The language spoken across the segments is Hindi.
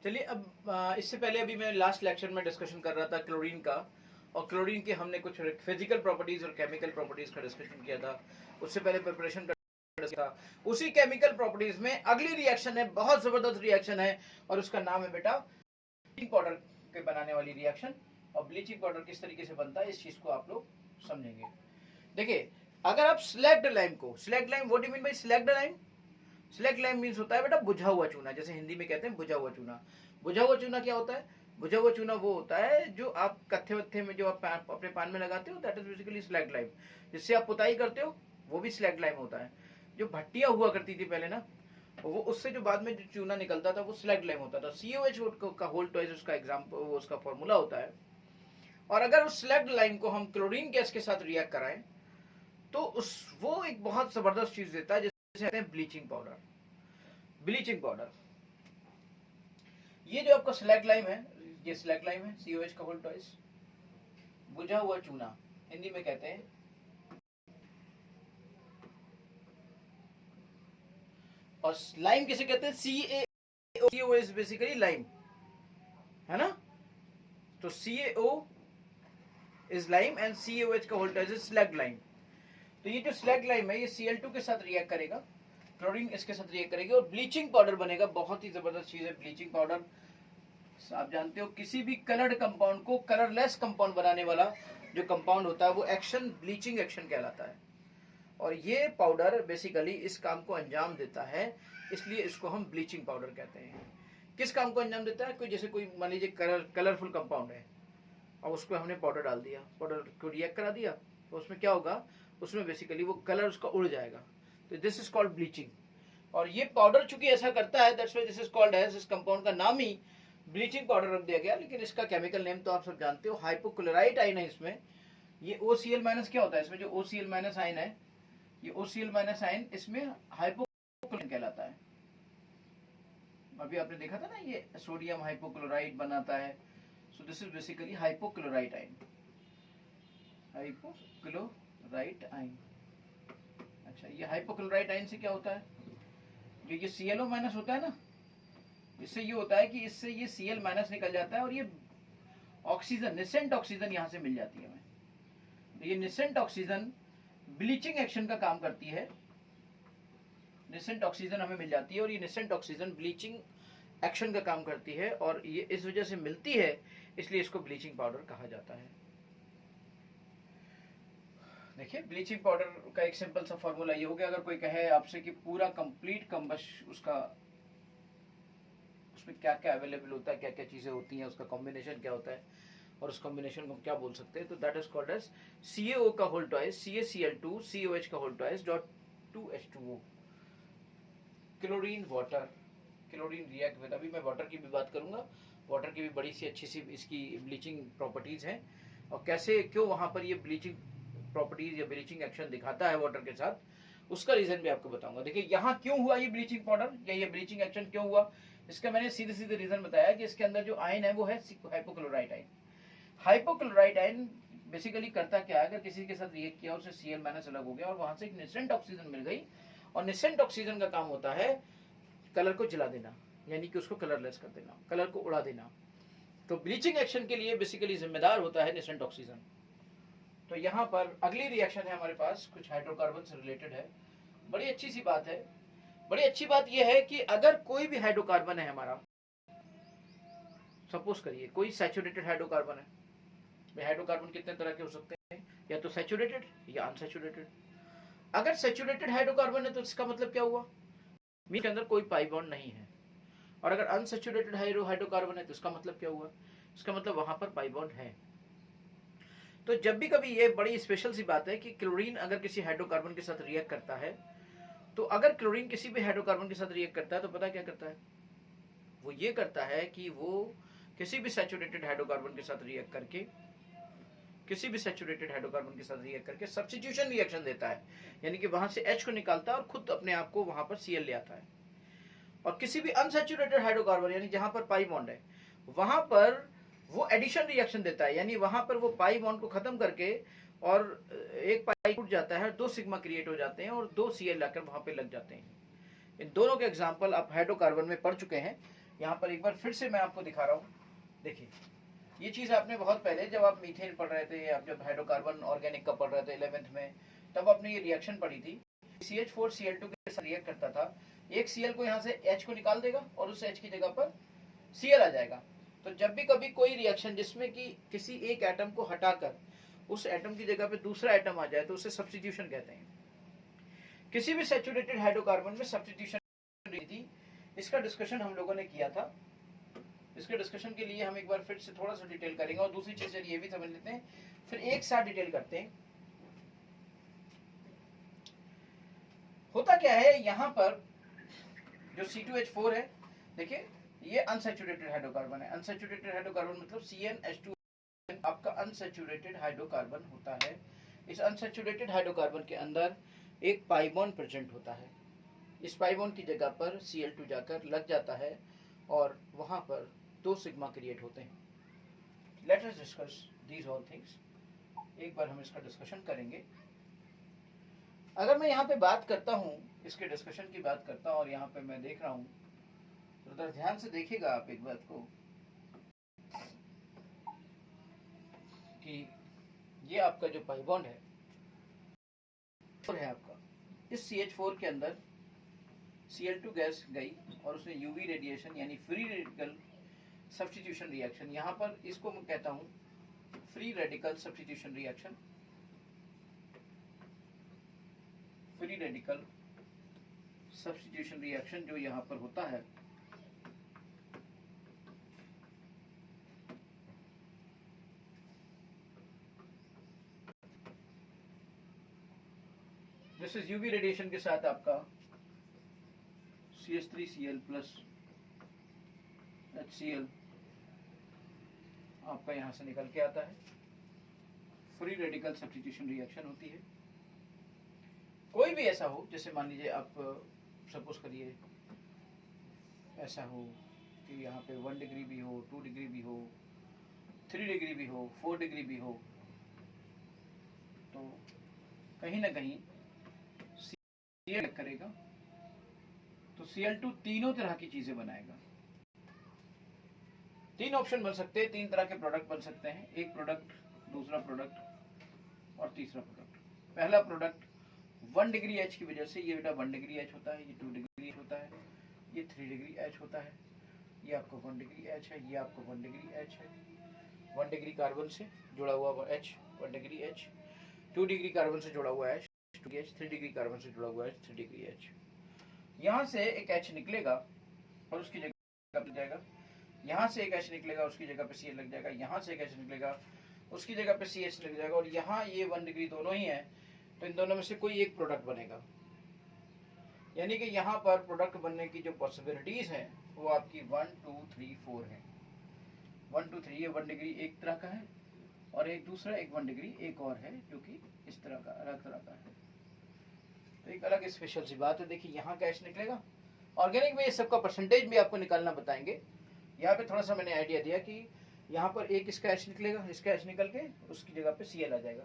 चलिए अब इससे पहले अभी मैं लास्ट लेक्चर में डिस्कशन कर रहा था क्लोरीन का, और क्लोरीन के हमने कुछ फिजिकल प्रॉपर्टीज और केमिकल प्रॉपर्टीज का डिस्कशन किया था। उससे पहले प्रिपरेशन कर था। उसी केमिकल प्रॉपर्टीज में अगली रिएक्शन है, बहुत जबरदस्त रिएक्शन है, और उसका नाम है बेटा ब्लीचिंग पाउडर के बनाने वाली रिएक्शन। और ब्लीचिंग पाउडर किस तरीके से बनता है इस चीज को आप लोग समझेंगे। देखिए, अगर आप स्लैग्ड लाइम को, slagged lime, what do you mean by slagged lime? Slagged lime means होता है बेटा बुझा हुआ चूना, जैसे हिंदी में कहते हैं बुझा हुआ चूना। बुझा हुआ चूना क्या होता है? बुझा हुआ चूना वो होता है जो आप कत्थे वत्थे में जो आप अपने पान में लगाते हो, that is basically slagged lime. जिससे आप पुताई करते हो वो भी स्लैग्ड लाइम होता है। जो भट्टियां हुआ करती थी पहले ना, वो उससे जो बाद में जो चूना निकलता था वो स्लैग्ड लाइम होता था। COH का होल ट्वाइस उसका एग्जाम्पल, उसका फॉर्मूला होता है। और अगर उस स्लैग्ड लाइम को हम क्लोरीन गैस के साथ रिएक्ट कराएं तो वो एक बहुत जबरदस्त चीज देता है जिसे कहते हैं ब्लीचिंग पाउडर। ब्लीचिंग पाउडर, ये जो आपका स्लैग्ड लाइम है, ये स्लैग्ड लाइम है, COH का होल ट्वाइस, बुझा हुआ चूना हिंदी में कहते हैं। और लाइम किसे कहते हैं? CaO इज बेसिकली लाइम, है ना? तो CaO is lime and COH का whole twice is slaked lime. तो ये जो स्लैग्ड लाइम है ये Cl2 के साथ रिएक्ट करेगा, क्लोरीन इसके साथ रिएक्ट करेगी और ब्लीचिंग पाउडर बनेगा। बहुत ही जबरदस्त चीज है ब्लीचिंग पाउडर। आप जानते हो किसी भी कलर्ड कंपाउंड को कलरलेस कंपाउंड बनाने वाला जो कंपाउंड होता है वो एक्शन ब्लीचिंग एक्शन कहलाता है। और ये पाउडर बेसिकली इस काम को अंजाम देता है, इसलिए इसको हम ब्लीचिंग पाउडर कहते हैं। किस काम को अंजाम देता है? कोई जैसे कोई मान लीजिए कलरफुल कंपाउंड है और उसको हमने पाउडर डाल दिया, पाउडर को रिएक्ट करा दिया, तो उसमें क्या होगा? उसमें बेसिकली वो कलर उसका उड़ जाएगा। तो दिस इज कॉल्ड ब्लीचिंग। और ये पाउडर चूंकि ऐसा करता है, that's why this is called as, इस कंपाउंड का नाम ही ब्लीचिंग पाउडर रख दिया गया। लेकिन इसका केमिकल नेम तो आप सब जानते हो, हाइपोक्लोराइट आयन है इसमें। ये OCl माइनस क्या होता है? इसमें जो OCl माइनस आयन है, ये OCl माइनस आयन इसमें हाइपोक्लोराइट कहलाता है। अभी आपने देखा था ना, ये सोडियम हाइपोक्लोराइट बनाता है। So this is basically hypochlorite ion, hypochlorite ion. अच्छा, ये हाइपोक्लोराइट आयन से क्या होता है? जो ये ClO माइनस होता है ना, इससे ये होता है कि इससे ये Cl माइनस निकल जाता है और ये ऑक्सीजन, निसेंट ऑक्सीजन यहां से मिल जाती है हमें। ये निसेंट ऑक्सीजन ब्लीचिंग एक्शन का काम करती है। निसेंट ऑक्सीजन हमें मिल जाती है और ये निसेंट ऑक्सीजन ब्लीचिंग एक्शन का काम करती है, और ये इस वजह से मिलती है, इसलिए इसको ब्लीचिंग पाउडर कहा जाता है। देखिए, ब्लीचिंग पाउडर का एक सिंपल सा फॉर्मूला ये हो गया। अगर कोई कहे आपसे कि पूरा कंप्लीट कंबस्ट उसका, उसमें क्या क्या अवेलेबल होता है, क्या क्या चीजें होती हैं, उसका कॉम्बिनेशन क्या होता है, और उस कॉम्बिनेशन को क्या बोल सकते हैं, तो that is called as CaO का होल ट्वाइस, CaCl2, COH का whole twice dot 2H2O, chlorine water. Chlorine react with, अभी मैं वाटर की भी बात करूंगा। वाटर की भी बड़ी सी अच्छी सी इसकी ब्लीचिंग प्रॉपर्टीज हैं, और कैसे क्यों वहां पर ये ब्लीचिंग प्रॉपर्टीज या ब्लीचिंग एक्शन दिखाता है वाटर के साथ, उसका रीजन भी आपको बताऊंगा। देखिए, यहाँ क्यों हुआ ये ब्लीचिंग पाउडर या ये ब्लीचिंग एक्शन क्यों हुआ, इसका मैंने सीधे सीधे रीजन बताया कि इसके अंदर जो आयन है वो है hypochlorite ion. Hypochlorite ion basically करता क्या है? अगर किसी के साथ रिएक्ट किया, उससे Cl माइनस अलग हो गया और वहां से एक निसेंट ऑक्सीजन मिल गई, और निसेंट ऑक्सीजन का काम होता है कलर को जला देना, यानी कि उसको कलरलेस कर देना, कलर को उड़ा देना। तो ब्लीचिंग एक्शन के लिए बेसिकली जिम्मेदार होता है निसेंट ऑक्सीजन। तो यहाँ पर अगली रिएक्शन है हमारे पास, कुछ हाइड्रोकार्बन से रिलेटेड है। बड़ी अच्छी सी बात है। बड़ी अच्छी बात यह है कि अगर कोई भी हाइड्रोकार्बन है हमारा, सपोज करिए कोई सैचुरेटेड हाइड्रोकार्बन है। हाइड्रोकार्बन कितने तरह के हो सकते हैं? या तो सैचुरेटेड या अनसैचुरेटेड। अगर सैचुरेटेड हाइड्रोकार्बन है तो इसका मतलब क्या हुआ? मीन के अंदर कोई पाई बॉन्ड नहीं है। और अगर अनसैचुरेटेड हाइड्रोकार्बन है तो इसका मतलब क्या हुआ? इसका मतलब वहां पर पाई बॉन्ड है। तो जब भी कभी, ये बड़ी स्पेशल सी बात है कि क्लोरीन अगर किसी हाइड्रोकार्बन के साथ रिएक्ट करता है, तो अगर क्लोरीन किसी भी हाइड्रोकार्बन के साथ रिएक्ट करता है तो पता क्या करता है? वो ये करता है कि वो किसी भी सैचुरेटेड हाइड्रोकार्बन के साथ रिएक्ट करके, किसी भी सैचुरेटेड हाइड्रोकार्बन के साथ रिएक्ट करके सब्स्टिट्यूशन रिएक्शन देता है, यानी कि वहां से H को निकालता है और खुद अपने आप को वहां पर Cl ले आता है। और किसी भी अनसैचुरेटेड हाइड्रोकार्बन, यानी जहां पर पाई बॉन्ड है, वहां पर वो एडिशन रिएक्शन देता है, यानी वहां पर वो पाई बॉन्ड को खत्म करके, और एक पाई टूट जाता है, 2 सिग्मा क्रिएट हो जाते हैं और 2 Cl लाकर वहां पे लग जाते हैं। इन दोनों के एग्जाम्पल आप हाइड्रोकार्बन में पढ़ चुके हैं, यहाँ पर एक बार फिर से मैं आपको दिखा रहा हूँ। देखिए, ये चीज़ आपने बहुत पहले जब आप मीथेन पढ़ रहे थे, आप जब हाइड्रोकार्बन ऑर्गेनिक का पढ़ रहे थे 11th में, तब आपने ये रिएक्शन पढ़ी थी। CH4Cl2 के साथ रिएक्ट करता था, एक Cl को यहाँ से H को निकाल देगा और उस H की जगह पर Cl आ जाएगा। तो जब भी कभी कोई रिएक्शन जिसमें कि किसी एक एटम को हटाकर उस एटम की जगह पे दूसरा एटम आ जाए तो उसे सब्स्टिट्यूशन कहते हैं। किसी भी सैचुरेटेड हाइड्रोकार्बन में सब्स्टिट्यूशन थी, इसका डिस्कशन हम लोगों ने किया था। इसके डिस्कशन के लिए हम एक बार फिर से थोड़ा सा डिटेल करेंगे और दूसरी चीज ये भी समझ लेते हैं, फिर एक साथ डिटेल करते हैं। होता क्या है यहाँ पर, जो C2H4 है, देखिए ये अनसैचुरेटेड हाइड्रोकार्बन है। अनसैचुरेटेड हाइड्रोकार्बन मतलब CnH2 आपका अनसैचुरेटेड हाइड्रोकार्बन होता है। इस अनसैचुरेटेड हाइड्रोकार्बन के अंदर एक पाई बॉन्ड प्रेजेंट होता है। इस पाई बॉन्ड की जगह पर Cl2 जाकर लग जाता है और वहां पर 2 सिग्मा क्रिएट होते हैं। Let us discuss these all things. एक बार हम इसका डिस्कशन करेंगे। अगर मैं यहाँ पे बात करता हूँ, इसके डिस्कशन की बात करता हूँ और यहाँ पे मैं देख रहा हूँ, तो ध्यान से देखिएगा आप एक बात को कि ये आपका जो पाई बॉन्ड है आपका, इस CH4 के अंदर Cl2 गैस गई और उसने यूवी रेडिएशन यानी फ्री रेडिकल सब्स्टिट्यूशन रिएक्शन, यहाँ पर इसको मैं कहता हूँ free radical substitution reaction. Free radical substitution reaction जो यहाँ पर होता है, दिस इज यूवी रेडिएशन के साथ आपका CH3Cl प्लस HCl आपका यहां से निकल के आता है। फ्री रेडिकल सब्स्टिट्यूशन रिएक्शन होती है। कोई भी ऐसा हो, जैसे मान लीजिए आप सपोज करिए ऐसा हो कि यहाँ पे 1 डिग्री भी हो, 2 डिग्री भी हो, 3 डिग्री भी हो, 4 डिग्री भी हो, तो कहीं ना कहीं Cl करेगा तो Cl2 तीनों तरह की चीजें बनाएगा। 3 ऑप्शन बन सकते हैं, 3 तरह के प्रोडक्ट बन सकते हैं। एक प्रोडक्ट, दूसरा प्रोडक्ट और तीसरा प्रोडक्ट। पहला प्रोडक्ट 1 डिग्री H की वजह से, ये बेटा 1 डिग्री H होता है, ये 2 डिग्री H होता है, ये 3 डिग्री H होता है, ये आपको 1 डिग्री H है, ये आपको 1 डिग्री H है। 1 डिग्री कार्बन से जुड़ा हुआ H 1 degree H, 2 degree carbon से जुड़ा हुआ H 2 degree H, 3 degree carbon से जुड़ा हुआ H 3 डिग्री H। यहाँ से एक H निकलेगा और उसकी जगह लग जाएगा, यहाँ से एक H निकलेगा उसकी जगह पे Cl लग जाएगा, यहाँ से एक H निकलेगा उसकी जगह पे CH लग जाएगा, और यहाँ ये 1 डिग्री दोनों ही है, तो इन दोनों में से कोई एक प्रोडक्ट बनेगा। यानी कि यहाँ पर प्रोडक्ट बनने की जो पॉसिबिलिटीज हैं वो आपकी 1 2 3 4 है। 1 2 3 ये 1 डिग्री एक तरह का है और एक दूसरा एक 1 डिग्री एक और है जो कि इस तरह का अलग तरह का है। तो एक अलग स्पेशल सी बात है। देखिए यहाँ का H निकलेगा। ऑर्गेनिक में ये सबका परसेंटेज भी आपको निकालना बताएंगे। यहाँ पे थोड़ा सा मैंने आइडिया दिया कि यहाँ पर एक इसका H निकलेगा, इसका H निकल के उसकी जगह पे Cl आ जाएगा,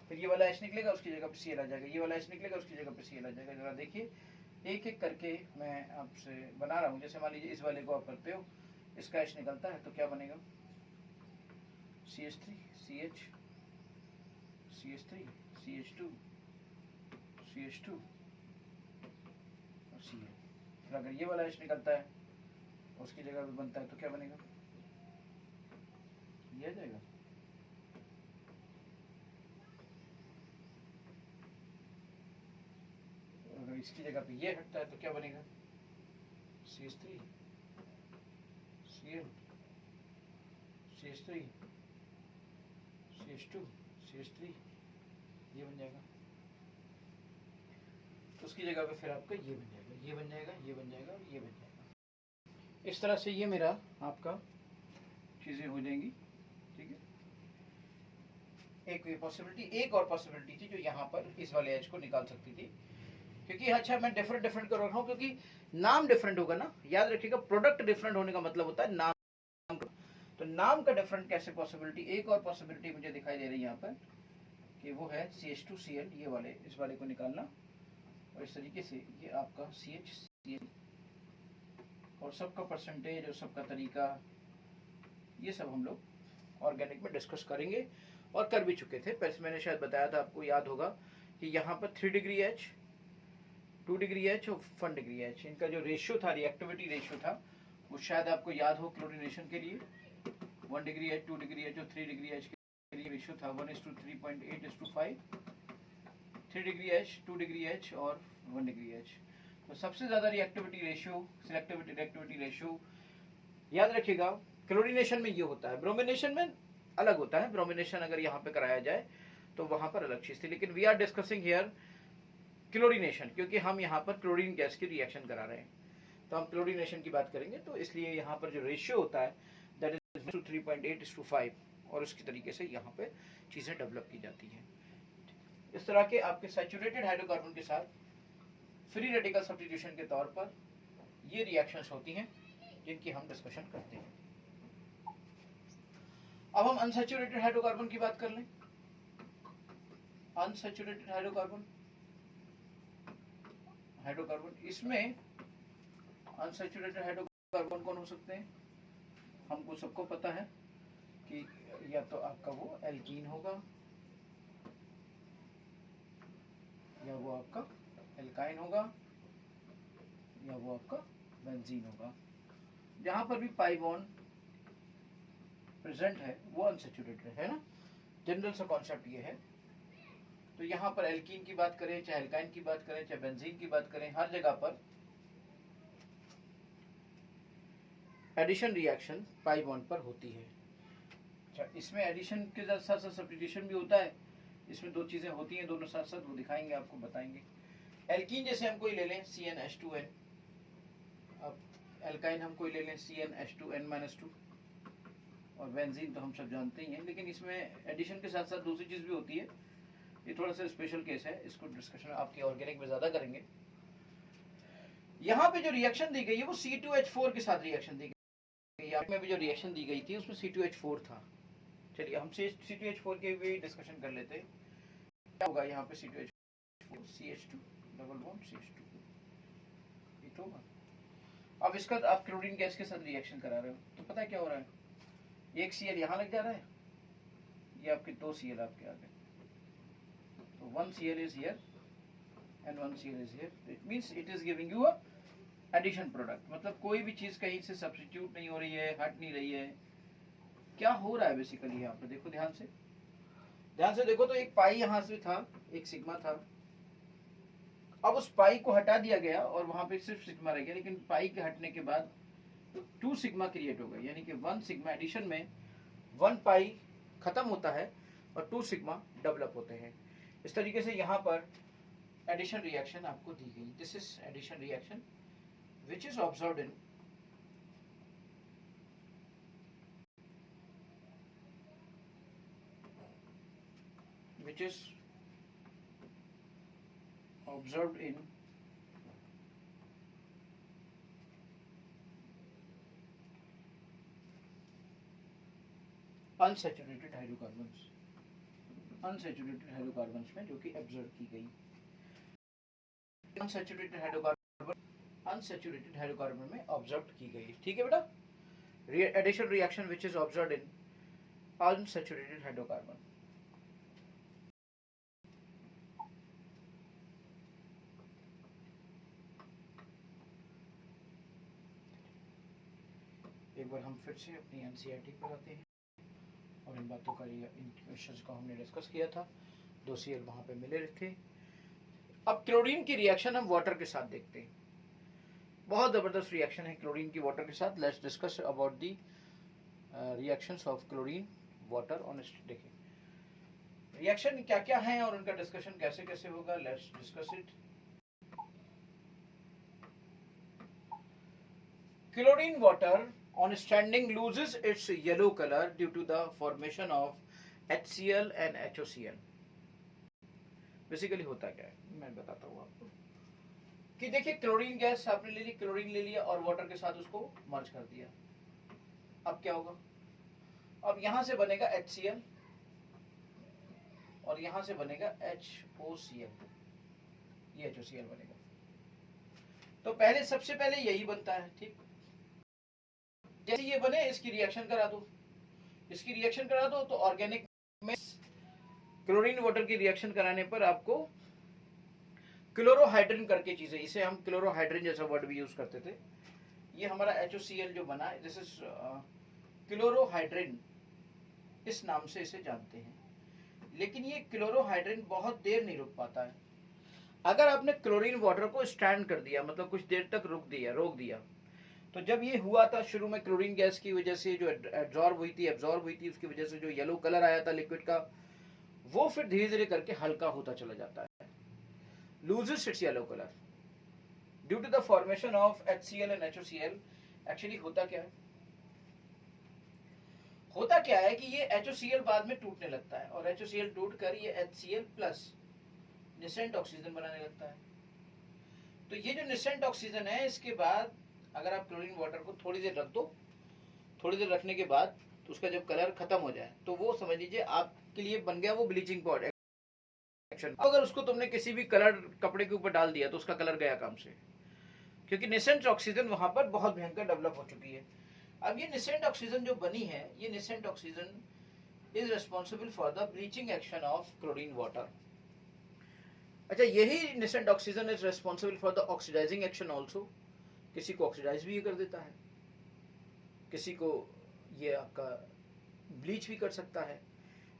फिर ये वाला H निकलेगा उसकी जगह पे Cl आ जाएगा, ये वाला H निकलेगा उसकी जगह पे Cl आ जाएगा। जरा देखिए एक एक करके मैं आपसे बना रहा हूँ। जैसे मान लीजिए इस वाले को आप करते हो, इसका H निकलता है तो क्या बनेगा, CH3 CH CH3 CH2 CH2 और Cl। फिर अगर ये वाला H निकलता है उसकी जगह पे बनता है तो क्या बनेगा, ये आ जाएगा। अगर इसकी जगह पे ये हटता है तो क्या बनेगा, CH3 Cl CH3 CH2 CH3 ये बन जाएगा। तो उसकी जगह पे फिर आपका ये बन जाएगा, ये बन जाएगा, ये बन जाएगा और ये बन जाएगा। इस तरह से ये मेरा आपका चीजें हो जाएंगी। ठीक है, एक पॉसिबिलिटी, एक और पॉसिबिलिटी थी जो यहाँ पर इस वाले एज को निकाल सकती थी, क्योंकि अच्छा मैं डिफरेंट डिफरेंट कर रहा हूँ क्योंकि नाम डिफरेंट होगा ना। याद रखिएगा प्रोडक्ट डिफरेंट होने का मतलब होता है नाम। तो नाम का डिफरेंट कैसे पॉसिबिलिटी, एक और पॉसिबिलिटी मुझे दिखाई दे रही है यहाँ पर कि वो है CH2Cl, ये वाले इस वाले को निकालना और इस तरीके से ये आपका CHCl और सबका परसेंटेज और सबका तरीका ये सब हम लोग ऑर्गेनिक में डिस्कस करेंगे और कर भी चुके थे। पहले मैंने शायद बताया था, आपको याद होगा कि यहाँ पर 3 डिग्री H, 2 डिग्री H और 1 डिग्री H, इनका जो रेशियो था, रिएक्टिविटी रेशियो था, वो शायद आपको याद हो क्लोरीनेशन के लिए 1 डिग्री H, 2 डिग्री H और 3 डिग्री H के लिए रेशियो था 1:3.8:5, 3 डिग्री H, 2 डिग्री H और 1 डिग्री H। तो सबसे ज्यादा reactivity ratio, selectivity reactivity ratio याद रखिएगा क्लोरीनेशन में ये होता है। ब्रोमिनेशन में अलग होता है, ब्रोमिनेशन अगर यहाँ पे कराया जाए तो वहां पर अलग चीज थी, लेकिन we are discussing here chlorination, क्योंकि हम यहाँ पर क्लोरीन गैस की रिएक्शन करा रहे हैं, तो हम क्लोरीनेशन की बात करेंगे। तो इसलिए यहाँ पर जो रेशियो होता है दैट इज 3.8:5, और उसकी तरीके से यहाँ पे चीजें डेवलप की जाती हैं। इस तरह के आपके सैचुरेटेड हाइड्रोकार्बन के साथ फ्री रेडिकल सब्स्टिट्यूशन के तौर पर ये रिएक्शंस होती हैं जिनकी हम डिस्कशन करते हैं। अब हम अनसैचुरेटेड हाइड्रोकार्बन की बात कर लें। अनसैचुरेटेड हाइड्रोकार्बन, इसमें अनसैचुरेटेड हाइड्रोकार्बन कौन हो सकते हैं? हमको सबको पता है कि या तो आपका वो एल्कीन होगा, या वो आपका एल्काइन होगा, या वो आपका बेंजीन होगा। जहां पर भी पाई बॉन्ड प्रेजेंट है वो अनसैचुरेटेड है ना, जनरल सा कॉन्सेप्ट ये है। तो यहाँ पर एल्कीन की बात करें, चाहे एल्काइन की बात करें, चाहे बेंजीन की बात करें, हर जगह पर एडिशन रिएक्शन पाई बॉन्ड पर होती है। अच्छा, इसमें एडिशन के साथ साथ सब्स्टिट्यूशन भी होता है। इसमें दो चीजें होती हैं, दोनों साथ साथ, वो दिखाएंगे, आपको बताएंगे। एल्कीन जैसे हम कोई ले लें CnH2n, अब एल्काइन हम कोई ले लें CnH2n-2, और बेंजीन तो हम सब जानते ही हैं, लेकिन इसमें एडिशन के साथ साथ दूसरी चीज भी होती है। ये थोड़ा सा स्पेशल केस है, इसको डिस्कशन आपके ऑर्गेनिक में ज्यादा करेंगे। यहाँ पे जो रिएक्शन दी गई है वो C2H4 के साथ रिएक्शन दी गई। यहाँ में भी जो रिएक्शन दी गई थी उसमें C2H4 था। चलिए हम C2H4 के भी डिस्कशन कर लेते हैं। क्या होगा यहाँ पे C2H4, CH2 double bond CH2, ये तो होगा। अब इसका आप क्लोरीन गैस के साथ रिएक्शन करा रहे हो, तो पता है क्या हो रहा है? एक Cl यहाँ लग जा रहा है, ये आपके 2 Cl आपके आ गए, तो 1 Cl is here and 1 Cl is here. It means it is giving you a addition product. मतलब कोई भी चीज कहीं से सब्स्टिट्यूट नहीं हो रही है, हट नहीं रही है। क्या हो रहा है बेसिकली यहाँ पे? देखो ध्यान से देखो, तो एक पाई यहाँ से था, एक सिग्मा था, अब उस पाई को हटा दिया गया और वहां पे सिर्फ सिग्मा रह गया, लेकिन पाई के हटने के बाद 2 सिग्मा क्रिएट हो गए, यानी कि 1 सिग्मा एडिशन में 1 पाई खत्म होता है और 2 सिग्मा डेवलप होते हैं। इस तरीके से यहाँ पर एडिशन रिएक्शन आपको दी गई। This is addition reaction which is observed in unsaturated hydrocarbons, unsaturated hydrocarbons में जो कि ऑब्जर्व की गई। अनसैचुरेटेड हाइड्रोकार्बन में ऑब्जर्व की गई। ठीक है बेटा, addition reaction which is observed in unsaturated hydrocarbon. एक बार हम फिर से अपनी एनसीईआरटी पर आते हैं और इन बातों का, इन क्वेश्चंस को हमने डिस्कस किया था। 2 Cl वहां पे मिले थे। अब क्लोरीन की रिएक्शन हम वाटर के साथ देखते हैं। बहुत जबरदस्त रिएक्शन है क्लोरीन की वाटर के साथ। Let's discuss about the reactions of chlorine water on. देखिए रिएक्शन क्या क्या है और उनका डिस्कशन कैसे कैसे होगा। Let's discuss it. Chlorine water on standing loses its yellow color due to the formation of HCl and HOCl। Basically होता क्या है मैं बताता हूँ आपको कि देखिए क्लोरीन गैस आपने ले ली, क्लोरीन ले लिया और वाटर के साथ उसको मर्ज कर दिया। अब क्या होगा? अब यहां से बनेगा HCl और यहां से बनेगा HOCl, ये HOCl बनेगा। तो पहले सबसे पहले यही बनता है, ठीक। जैसे ये बने इसकी रिएक्शन करा दो, इसकी रिएक्शन करा दो तो ऑर्गेनिक में क्लोरीन वाटर की रिएक्शन कराने पर आपको क्लोरोहाइड्रिन करके चीज है, इसे हम क्लोरोहाइड्रिन जैसा वर्ड भी यूज करते थे। ये हमारा HOCl जो बना है, जैसे क्लोरोहाइड्रिन इस नाम से इसे जानते हैं। लेकिन ये क्लोरोहाइड्रिन बहुत देर नहीं रुक पाता है। अगर आपने क्लोरीन वाटर को स्टैंड कर दिया, मतलब कुछ देर तक रोक दिया, तो जब ये हुआ था शुरू में क्लोरीन गैस की वजह से जो एब्जॉर्ब हुई थी, उसकी वजह से जो येलो कलर आया था लिक्विड का, वो फिर धीरे धीरे करके हल्का होता चला जाता है, loses its yellow color due to the formation of HCl and HOCl। Actually होता क्या है कि ये HOCl बाद में टूटने लगता है और HOCl टूट कर ये HCl प्लस निसेंट ऑक्सीजन बनाने लगता है। तो ये जो निसेंट ऑक्सीजन है, इसके बाद अगर आप क्लोरीन वाटर को थोड़ी देर रख दो, थोड़ी देर रखने के बाद तो उसका जब कलर खत्म हो जाए तो वो समझ लीजिए आपके लिए बन गया वो ब्लीचिंग पाउडर एक्शन। अगर उसको तुमने किसी भी कलर कपड़े के ऊपर डाल दिया तो उसका कलर गया काम से, क्योंकि निसेंट ऑक्सीजन वहां पर बहुत भयंकर डेवलप हो चुकी है। अब ये निसेंट ऑक्सीजन जो बनी है, ये nascent oxygen is responsible for the bleaching action of chlorine water. अच्छा, यही nascent oxygen is responsible for the oxidising action also. किसी को ऑक्सीडाइज भी ये कर देता है, किसी को ये आपका ब्लीच भी कर सकता है।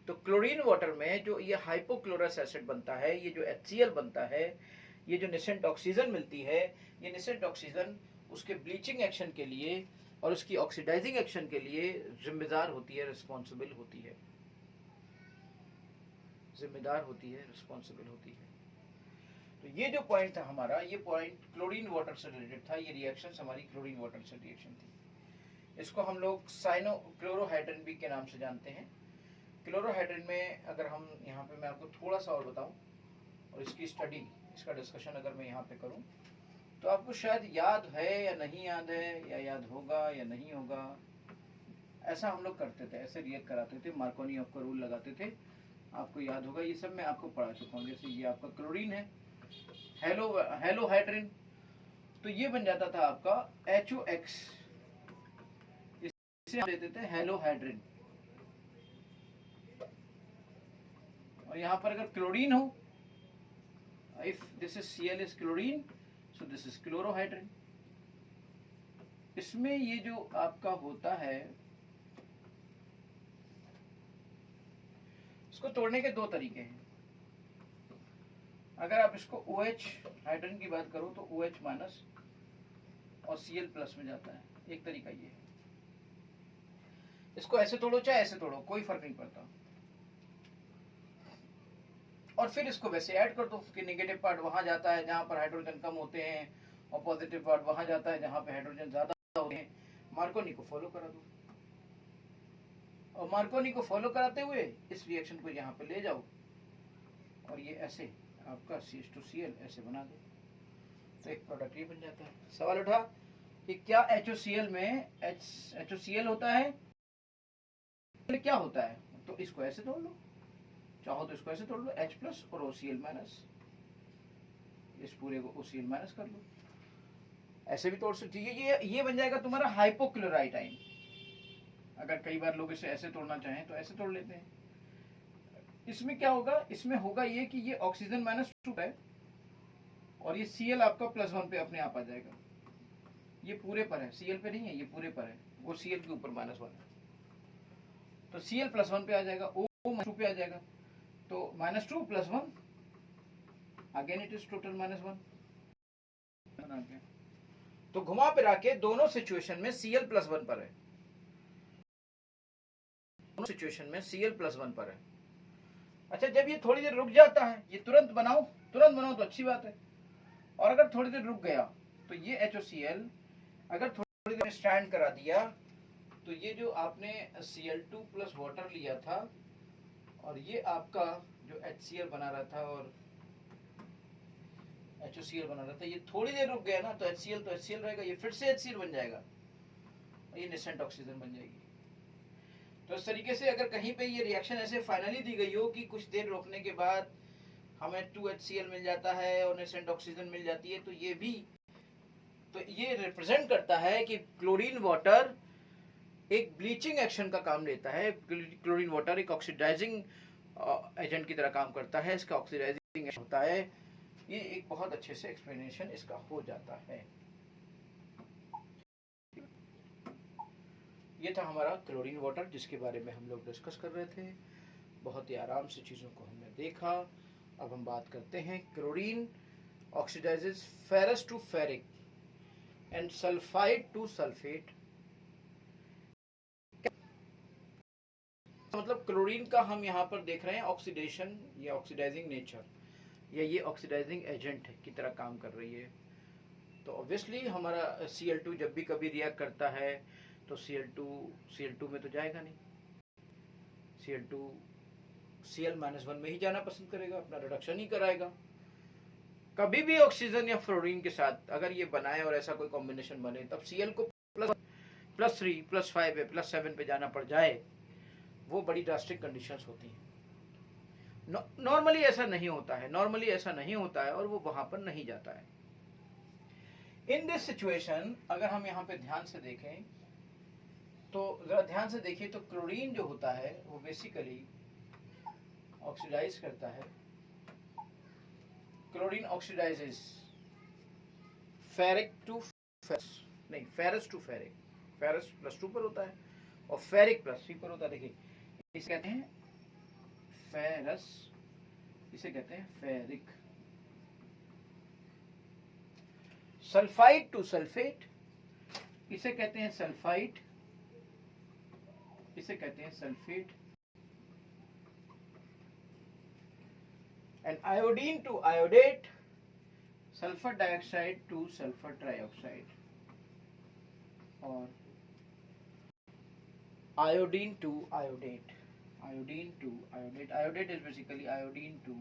तो क्लोरीन वाटर में जो ये हाइपोक्लोरस एसिड बनता है, ये जो HCl बनता है, ये जो निसेंट ऑक्सीजन मिलती है, ये निसेंट ऑक्सीजन उसके ब्लीचिंग एक्शन के लिए और उसकी ऑक्सीडाइजिंग एक्शन के लिए जिम्मेदार होती है, रिस्पॉन्सिबल होती है, रिस्पॉन्सिबल होती है। तो ये जो पॉइंट था हमारा, ये पॉइंट क्लोरीन वाटर से रिलेटेड था। ये रिएक्शन हमारी क्लोरीन वाटर से रिएक्शन थी। इसको हम लोग साइनो क्लोरोहाइड्रिन भी के नाम से जानते हैं। क्लोरोहाइड्रिन में अगर हम यहाँ पे मैं आपको थोड़ा सा और बताऊं और इसकी स्टडी, इसका डिस्कशन अगर मैं यहाँ पे करूं तो आपको शायद याद है या नहीं याद है, या याद होगा या नहीं होगा। ऐसा हम लोग करते थे, ऐसे रिएक्ट कराते थे, मार्कोनियोफ का रूल लगाते थे। आपको याद होगा, ये सब मैं आपको पढ़ा चुका हूँ। जैसे ये आपका क्लोरीन है, हेलोहाइड्रिन, तो ये बन जाता था आपका HOX, इसे देते थे हेलोहाइड्रिन। और यहाँ पर अगर क्लोरीन हो, if this is Cl is chlorine, so this is chlorohydrin। इसमें ये जो आपका होता है, इसको तोड़ने के दो तरीके हैं। अगर आप इसको OH हाइड्रोजन की बात करो तो OH माइनस और Cl प्लस में जाता है। एक तरीका ये है, इसको ऐसे तोड़ो चाहे ऐसे तोड़ो, कोई फर्क नहीं पड़ता। और फिर इसको वैसे ऐड कर दो कि नेगेटिव पार्ट वहां जाता है जहां पर हाइड्रोजन कम होते हैं और पॉजिटिव पार्ट वहां जाता है जहां पे हाइड्रोजन ज्यादा होते हैं। मार्कोनी को फॉलो करा दो और मार्कोनी को फॉलो कराते हुए इस रिएक्शन को यहाँ पे ले जाओ और ये ऐसे आपका CH2Cl ऐसे बना दो, तो एक प्रोडक्ट ये बन जाता है। सवाल उठा कि क्या HOCl में HOCl होता है, क्या होता है? तो इसको ऐसे तोड़ लो, चाहो तो इसको ऐसे तोड़ लो, H प्लस और OCl माइनस, इस पूरे को OCl माइनस कर लो। ऐसे भी तोड़ सकती है, ये बन जाएगा तुम्हारा हाइपोक्लोराइट आयन। अगर कई बार लोग इसे ऐसे तोड़ना चाहें तो ऐसे तोड़ लेते हैं। इसमें क्या होगा, इसमें होगा ये कि ये ऑक्सीजन -2 है और ये Cl आपका +1 पे अपने आप आ जाएगा। ये पूरे पर है, Cl पे नहीं है, ये पूरे पर है, वो Cl के ऊपर -1 है, तो Cl +1 पे आ जाएगा, O -2 पे आ जाएगा, तो -2 + 1 अगेन इट इज टोटल -1 आ गया। तो घुमा फिरा के दोनों सिचुएशन में Cl +1 पर है, दोनों सिचुएशन में Cl +1 पर है। अच्छा, जब ये थोड़ी देर रुक जाता है, ये तुरंत बनाओ तो अच्छी बात है, और अगर थोड़ी देर रुक गया तो ये HOCl अगर थोड़ी देर स्टैंड करा दिया तो ये जो आपने Cl2 प्लस वाटर लिया था और ये आपका जो HCl बना रहा था और HOCl बना रहा था, ये थोड़ी देर रुक गया ना तो HCl रहेगा, ये फिर से HCl बन जाएगा और ये निसेंट ऑक्सीजन बन जाएगी। तो इस तरीके से अगर कहीं पे ये रिएक्शन ऐसे फाइनली दी गई हो कि कुछ देर रोकने के बाद हमें 2HCl मिल जाता है और निसेंट ऑक्सीजन मिल जाती है, तो ये रिप्रेजेंट करता है कि क्लोरीन वाटर एक ब्लीचिंग एक्शन का काम लेता है। क्लोरीन वाटर एक ऑक्सीडाइजिंग एजेंट की तरह काम करता है, इसका ऑक्सीडाइजिंग एक्शन होता है। ये एक बहुत अच्छे से एक्सप्लेनेशन इसका हो जाता है। ये था हमारा क्लोरीन वाटर जिसके बारे में हम लोग डिस्कस कर रहे थे। बहुत ही आराम से चीज़ों को हमने देखा। अब हम बात करते हैं chlorine oxidises ferrous to ferric and sulphide to sulphate. मतलब क्लोरीन का हम यहाँ पर देख रहे हैं ऑक्सीडेशन या ऑक्सीडाइजिंग नेचर, या ये ऑक्सीडाइजिंग एजेंट की तरह काम कर रही है। तो ऑब्वियसली हमारा Cl2 जब भी कभी रिएक्ट करता है तो Cl2 में तो जाएगा नहीं, Cl2 Cl-1 में ही जाना पसंद करेगा, अपना रिडक्शन ही कराएगा। कभी भी ऑक्सीजन या फ्लोरीन के साथ अगर ये बनाए और ऐसा कोई कॉम्बिनेशन बने, तब Cl को +3 +5 पे +7 पे जाना पड़ जाए, वो बड़ी ड्रास्टिक कंडीशंस होती हैं। नॉर्मली ऐसा नहीं होता है, नॉर्मली ऐसा नहीं होता है और वो वहां पर नहीं जाता है। इन दिस सिचुएशन अगर हम यहाँ पे ध्यान से देखें तो जरा ध्यान से देखिए, तो क्लोरीन जो होता है वो बेसिकली ऑक्सीडाइज करता है। Chlorine oxidises ferric to ferrous, नहीं फेरस टू फेरिक, फेरस +2 पर होता है और फेरिक +3 पर होता है। देखिए इसे कहते हैं फेरस, इसे कहते हैं फेरिक। सल्फाइड टू सल्फेट, इसे कहते हैं सल्फाइड, इसे कहते हैं sulphate. And iodine to iodate, sulphur dioxide to sulphur trioxide, और iodine to iodate, iodine to iodate, iodate is basically iodine to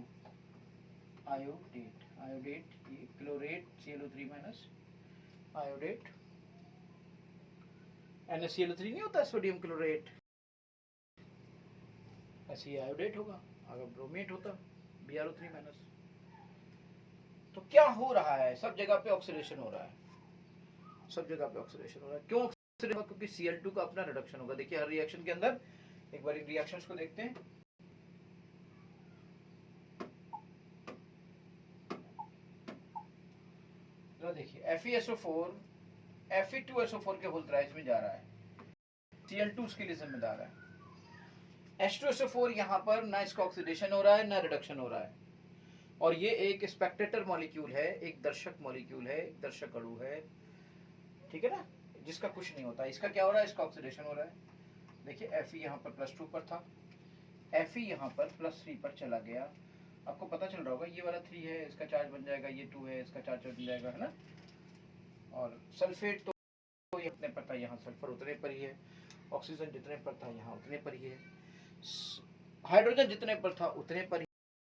iodate, iodate ये chlorate ClO3 minus iodate, NaClO3 नहीं होता सोडियम क्लोरेट, ऐसे ही आयोडेट होगा। अगर ब्रोमेट होता BrO3 माइनस। तो क्या हो रहा है, सब जगह पे ऑक्सीडेशन हो रहा है, सब जगह पे ऑक्सीडेशन हो रहा है। क्यों? क्योंकि Cl2 का अपना रिडक्शन होगा। देखिए हर रिएक्शन के अंदर एक बार रिएक्शंस को देखते हैं। तो देखिए FeSO4 Fe2SO4 के होल्ट्राइज में जा रहा है, Cl2 उसके लिए जिम्मेदार है। H2SO4 यहाँ पर ना इसका ऑक्सीडेशन हो रहा है ना रिडक्शन हो रहा है, और ये एक स्पेक्टेटर मॉलिक्यूल है, एक दर्शक मॉलिक्यूल है, एक दर्शक अणु है, ठीक है ना, जिसका कुछ नहीं होता। इसका क्या हो रहा है, इसका ऑक्सीडेशन हो रहा है। देखिए Fe यहाँ पर +2 पर था, Fe यहाँ पर +3 पर चला गया। आपको पता चल रहा होगा ये वाला 3 है, इसका चार्ज बन जाएगा, ये 2 है, इसका चार्ज बन जाएगा, है ना। और सल्फेट तो ये इतने पर था, यहाँ सल्फर उतने पर ही है। ऑक्सीजन जितने पर था यहाँ उतने पर ही है। हाइड्रोजन जितने पर था उतने पर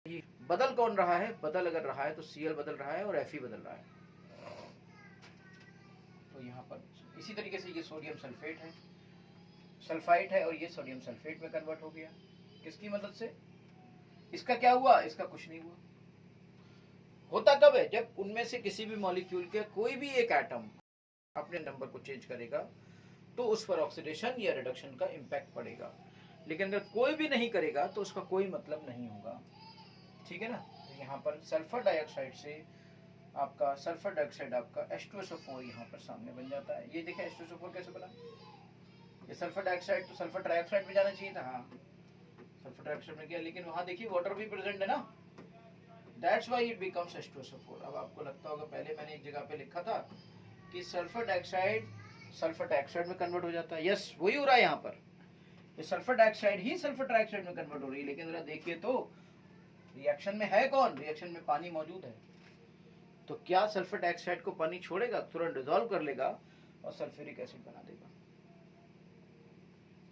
ही। बदल कौन रहा है? बदल अगर रहा है तो Cl बदल रहा है और Fe बदल रहा है। तो यहाँ पर इसी तरीके से ये सोडियम सल्फेट है, सल्फाइड है, और ये सोडियम सल्फेट में कन्वर्ट हो गया। किसकी मदद से? इसका क्या हुआ? इसका कुछ नहीं हुआ। होता कब है? जब उनमें से किसी भी मॉलिक्यूल के कोई भी एक एटम अपने नंबर को चेंज करेगा तो उस पर ऑक्सीडेशन या रिडक्शन का इम्पैक्ट पड़ेगा। लेकिन अगर कोई भी नहीं करेगा तो उसका कोई मतलब नहीं होगा, ठीक है ना। तो यहाँ पर सल्फर डाइऑक्साइड से आपका सल्फर डाइऑक्साइड आपका H2SO4 यहाँ पर सामने बन जाता है। ये देखिए H2SO4 कैसे बना। ये सल्फर डाइऑक्साइड तो सल्फर ट्राइऑक्साइड में जाना चाहिए था, हाँ सल्फर ट्राइऑक्साइड में गया, लेकिन वहाँ देखिए वाटर भी प्रेजेंट है ना, that's why it becomes H2SO4। अब आपको लगता होगा पहले मैंने एक जगह पे लिखा था कि सल्फर डाइऑक्साइड सल्फर डाइऑक्साइड में कन्वर्ट हो जाता है। यस वही हो रहा है यहाँ पर, ये सल्फर डाइऑक्साइड ही सल्फर ट्राइऑक्साइड में कन्वर्ट हो रही है। लेकिन जरा देखिए तो रिएक्शन में है कौन? रिएक्शन में पानी मौजूद है। तो क्या सल्फर डाइऑक्साइड को पानी छोड़ेगा? तुरंत डिसॉल्व कर लेगा और सल्फ्यूरिक एसिड बना देगा।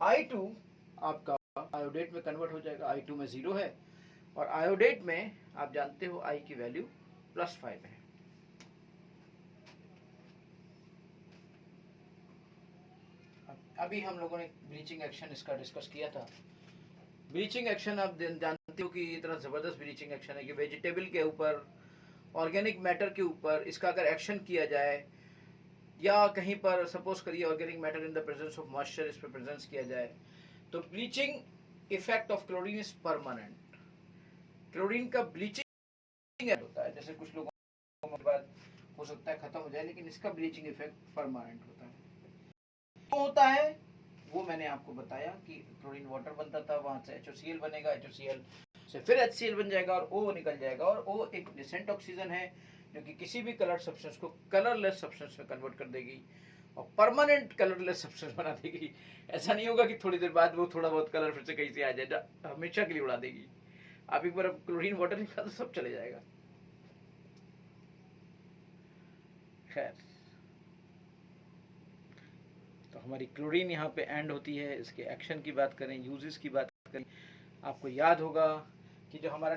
I2 आपका आयोडेट में कन्वर्ट हो जाएगा। I2 में 0 है और आयोडेट में आप जानते हो I की वैल्यू +5 है। अभी हम लोगों ने ब्लीचिंग एक्शन इसका डिस्कस किया था। ब्लीचिंग एक्शन आप जानते हो कि इतना जबरदस्त ब्लीचिंग एक्शन है कि वेजिटेबल के ऊपर, ऑर्गेनिक मैटर के ऊपर इसका अगर एक्शन किया जाए या कहीं पर सपोज करिए organic matter in the presence of moisture इस पर प्रेजेंस किया जाए, तो bleaching effect of chlorine is permanent. Chlorine का ब्लीचिंग होता है, जैसे कुछ लोगों के बाद हो सकता है खत्म हो जाए, लेकिन इसका ब्लीचिंग इफेक्ट परमानेंट होता है। क्यों होता है वो मैंने आपको बताया कि क्लोरीन वाटर बनता था, वहां से HOCl बनेगा, HOCl से फिर HCl बन जाएगा और O निकल जाएगा, और O एक डिसेंट ऑक्सीजन है जो कि किसी भी कलर सब्सटेंस को कलरलेस सब्सटेंस में कन्वर्ट कर देगी और परमानेंट कलरलेस सब्सटेंस बना देगी। ऐसा नहीं होगा कि थोड़ी देर बाद वो थोड़ा बहुत कलर फिर से कहीं से आ जाए, हमेशा के लिए उड़ा देगी। आप एक बार क्लोरीन वाटर निकाल तो सब चले जाएगा। खैर, तो हमारी क्लोरीन यहाँ पे एंड होती है। इसके एक्शन की बात करें, यूजेस की बात करें, आपको याद होगा कि जो हमारा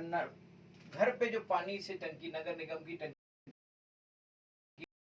घर पे जो पानी से टंकी, नगर निगम की टंकी